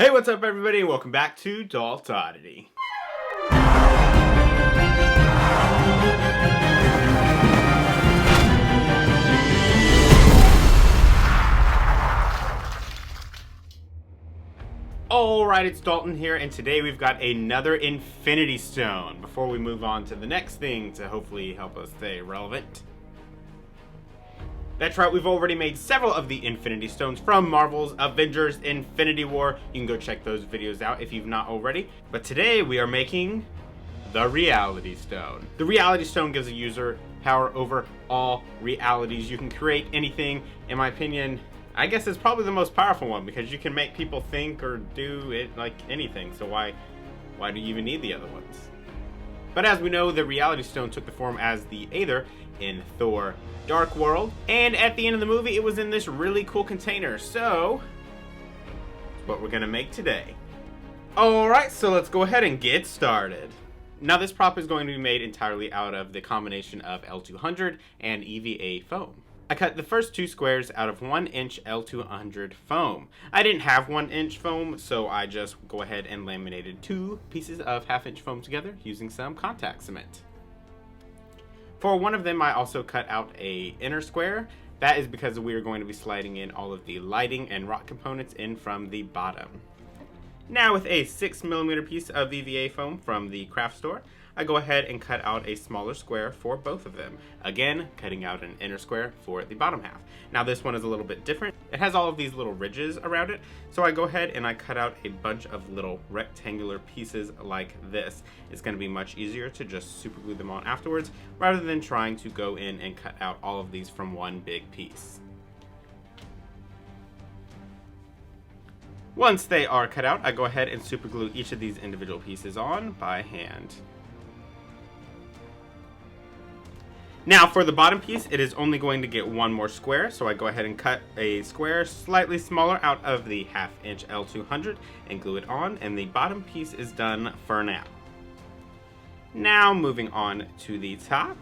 Hey, what's up everybody? Welcome back to Adult Oddity. Alright, it's Dalton here, and today we've got another Infinity Stone. Before we move on to the next thing to hopefully help us stay relevant. That's right, we've already made several of the Infinity Stones from Marvel's Avengers Infinity War. You can go check those videos out if you've not already. But today we are making the Reality Stone. The Reality Stone gives a user power over all realities. You can create anything. In my opinion, I guess it's probably the most powerful one because you can make people think or do it like anything. So why do you even need the other ones? But as we know, the Reality Stone took the form as the Aether in Thor Dark world, and at the end of the movie it was in this really cool container. So that's what we're gonna make today. Alright, so let's go ahead and get started. Now this prop is going to be made entirely out of the combination of L200 and EVA foam. I cut the first two squares out of 1-inch L200 foam. I didn't have 1-inch foam, so I just go ahead and laminated two pieces of 1/2-inch foam together using some contact cement. For one of them, I also cut out an inner square. That is because we are going to be sliding in all of the lighting and rock components in from the bottom. Now with a 6mm piece of EVA foam from the craft store, I go ahead and cut out a smaller square for both of them. Again, cutting out an inner square for the bottom half. Now this one is a little bit different. It has all of these little ridges around it, so I go ahead and I cut out a bunch of little rectangular pieces like this. It's going to be much easier to just super glue them on afterwards, rather than trying to go in and cut out all of these from one big piece. Once they are cut out, I go ahead and super glue each of these individual pieces on by hand. Now for the bottom piece, it is only going to get one more square, so I go ahead and cut a square slightly smaller out of the 1/2-inch L200 and glue it on, and the bottom piece is done for now. Now moving on to the top,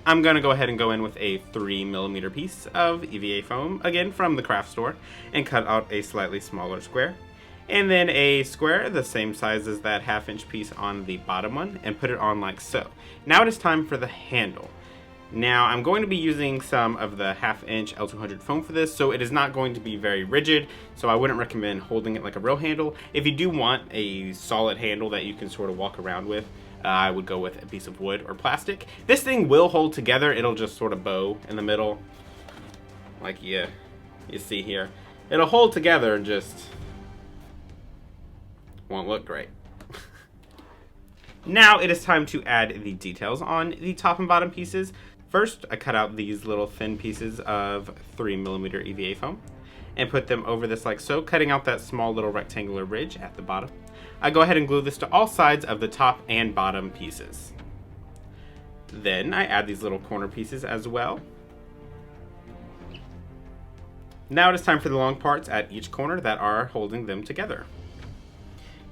I'm going to go ahead and go in with a 3mm piece of EVA foam, again from the craft store, and cut out a slightly smaller square. And then a square the same size as that 1/2-inch piece on the bottom one, and put it on like so. Now it is time for the handle. Now I'm going to be using some of the 1/2-inch L200 foam for this, so it is not going to be very rigid, so I wouldn't recommend holding it like a real handle. If you do want a solid handle that you can sort of walk around with, I would go with a piece of wood or plastic. This thing will hold together, it'll just sort of bow in the middle, like you see here. It'll hold together and just won't look great. Now it is time to add the details on the top and bottom pieces. First, I cut out these little thin pieces of 3mm EVA foam and put them over this like so, cutting out that small little rectangular ridge at the bottom. I go ahead and glue this to all sides of the top and bottom pieces. Then I add these little corner pieces as well. Now it is time for the long parts at each corner that are holding them together.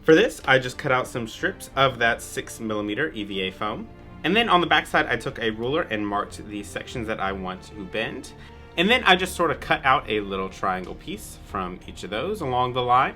For this, I just cut out some strips of that 6mm EVA foam. And then on the back side, I took a ruler and marked the sections that I want to bend. And then I just sort of cut out a little triangle piece from each of those along the line.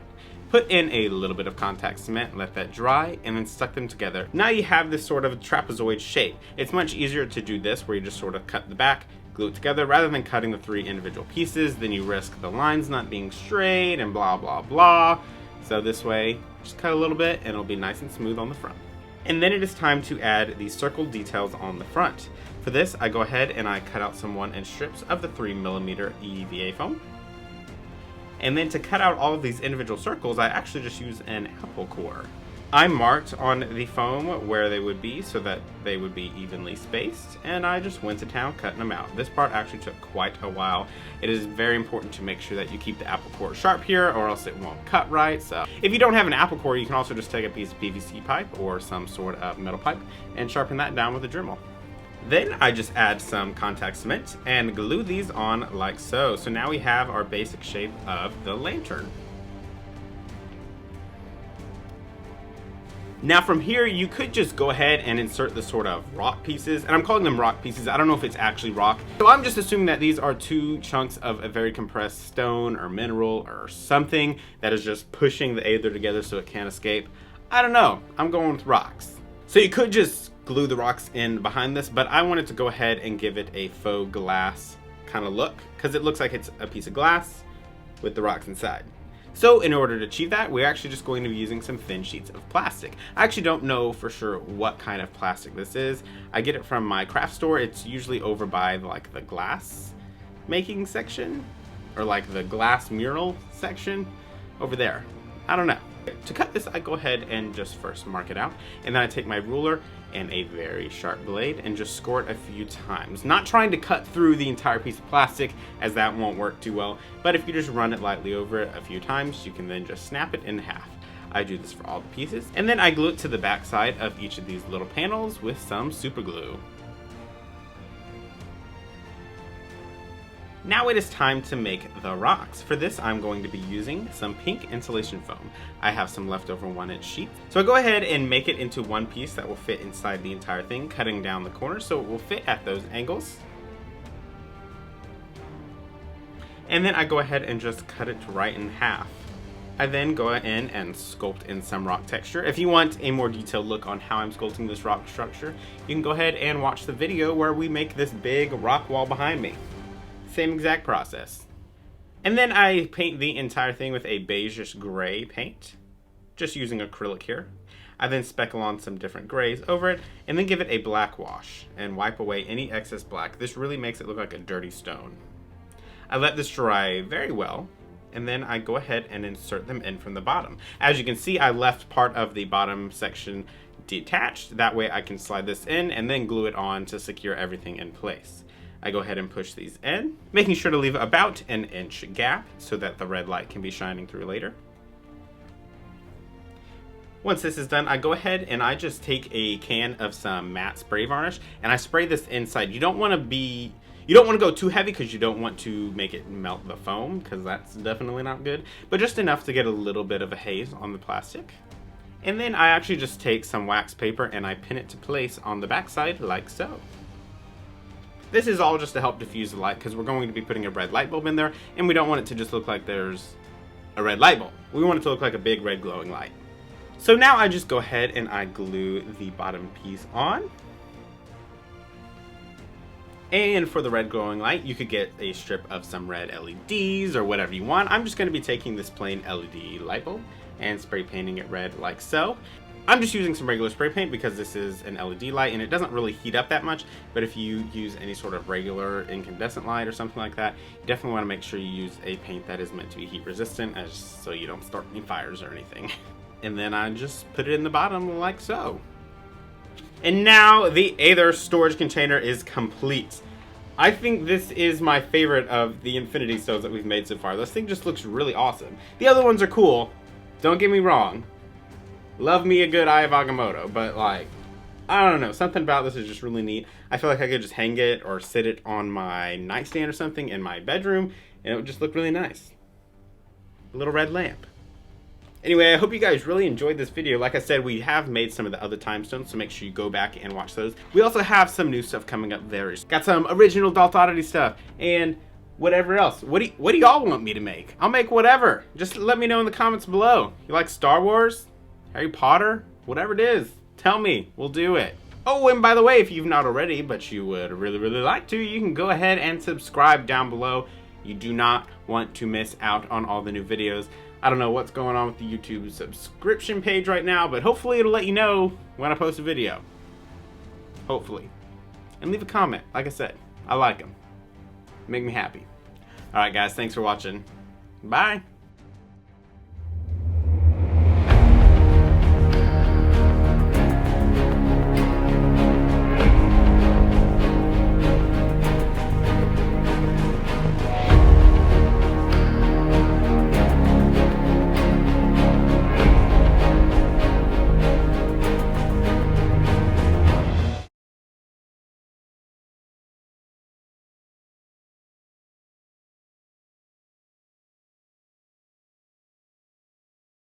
Put in a little bit of contact cement, let that dry, and then stuck them together. Now you have this sort of trapezoid shape. It's much easier to do this where you just sort of cut the back, glue it together, rather than cutting the three individual pieces. Then you risk the lines not being straight and blah blah blah. So this way, just cut a little bit and it'll be nice and smooth on the front. And then it is time to add the circle details on the front. For this, I go ahead and I cut out some 1-inch strips of the 3mm EVA foam. And then to cut out all of these individual circles, I actually just use an apple core. I marked on the foam where they would be so that they would be evenly spaced, and I just went to town cutting them out. This part actually took quite a while. It is very important to make sure that you keep the apple core sharp here or else it won't cut right. So if you don't have an apple core, you can also just take a piece of PVC pipe or some sort of metal pipe and sharpen that down with a Dremel. Then I just add some contact cement and glue these on like so. So now we have our basic shape of the lantern. Now from here, you could just go ahead and insert the sort of rock pieces, and I'm calling them rock pieces. I don't know if it's actually rock. So I'm just assuming that these are 2 chunks of a very compressed stone or mineral or something that is just pushing the aether together so it can't escape. I don't know, I'm going with rocks. So you could just glue the rocks in behind this, but I wanted to go ahead and give it a faux glass kind of look, because it looks like it's a piece of glass with the rocks inside. So in order to achieve that, we're actually just going to be using some thin sheets of plastic. I actually don't know for sure what kind of plastic this is. I get it from my craft store. It's usually over by like the glass making section, or like the glass mural section over there. I don't know. To cut this, I go ahead and just first mark it out, and then I take my ruler and a very sharp blade and just score it a few times. Not trying to cut through the entire piece of plastic, as that won't work too well, but if you just run it lightly over it a few times, you can then just snap it in half. I do this for all the pieces, and then I glue it to the back side of each of these little panels with some super glue. Now it is time to make the rocks. For this, I'm going to be using some pink insulation foam. I have some leftover 1-inch sheets. So I go ahead and make it into one piece that will fit inside the entire thing, cutting down the corners so it will fit at those angles. And then I go ahead and just cut it right in half. I then go in and sculpt in some rock texture. If you want a more detailed look on how I'm sculpting this rock structure, you can go ahead and watch the video where we make this big rock wall behind me. Same exact process. And then I paint the entire thing with a beigeish gray paint, just using acrylic here. I then speckle on some different grays over it, and then give it a black wash and wipe away any excess black. This really makes it look like a dirty stone. I let this dry very well, and then I go ahead and insert them in from the bottom. As you can see, I left part of the bottom section detached. That way I can slide this in and then glue it on to secure everything in place. I go ahead and push these in, making sure to leave about an inch gap so that the red light can be shining through later. Once this is done, I go ahead and I just take a can of some matte spray varnish and I spray this inside. You don't want to go too heavy because you don't want to make it melt the foam, because that's definitely not good, but just enough to get a little bit of a haze on the plastic. And then I actually just take some wax paper and I pin it to place on the backside like so. This is all just to help diffuse the light, because we're going to be putting a red light bulb in there, and we don't want it to just look like there's a red light bulb. We want it to look like a big red glowing light. So now I just go ahead and I glue the bottom piece on. And for the red glowing light, you could get a strip of some red LEDs or whatever you want. I'm just going to be taking this plain LED light bulb and spray painting it red like so. I'm just using some regular spray paint because this is an LED light and it doesn't really heat up that much, but if you use any sort of regular incandescent light or something like that, you definitely want to make sure you use a paint that is meant to be heat resistant, so you don't start any fires or anything. And then I just put it in the bottom like so. And now the aether storage container is complete. I think this is my favorite of the infinity stones that we've made so far. This thing just looks really awesome. The other ones are cool, don't get me wrong. Love me a good Eye of Agamotto, but like, I don't know, something about this is just really neat. I feel like I could just hang it or sit it on my nightstand or something in my bedroom, and it would just look really nice. A little red lamp. Anyway, I hope you guys really enjoyed this video. Like I said, we have made some of the other time stones, so make sure you go back and watch those. We also have some new stuff coming up there. Got some original Adult Oddity stuff, and whatever else. What do y'all want me to make? I'll make whatever. Just let me know in the comments below. You like Star Wars? Harry Potter? Whatever it is, tell me. We'll do it. Oh, and by the way, if you've not already, but you would really like to, you can go ahead and subscribe down below. You do not want to miss out on all the new videos. I don't know what's going on with the YouTube subscription page right now, but hopefully it'll let you know when I post a video. Hopefully. And leave a comment. Like I said, I like them. Make me happy. Alright guys, thanks for watching. Bye.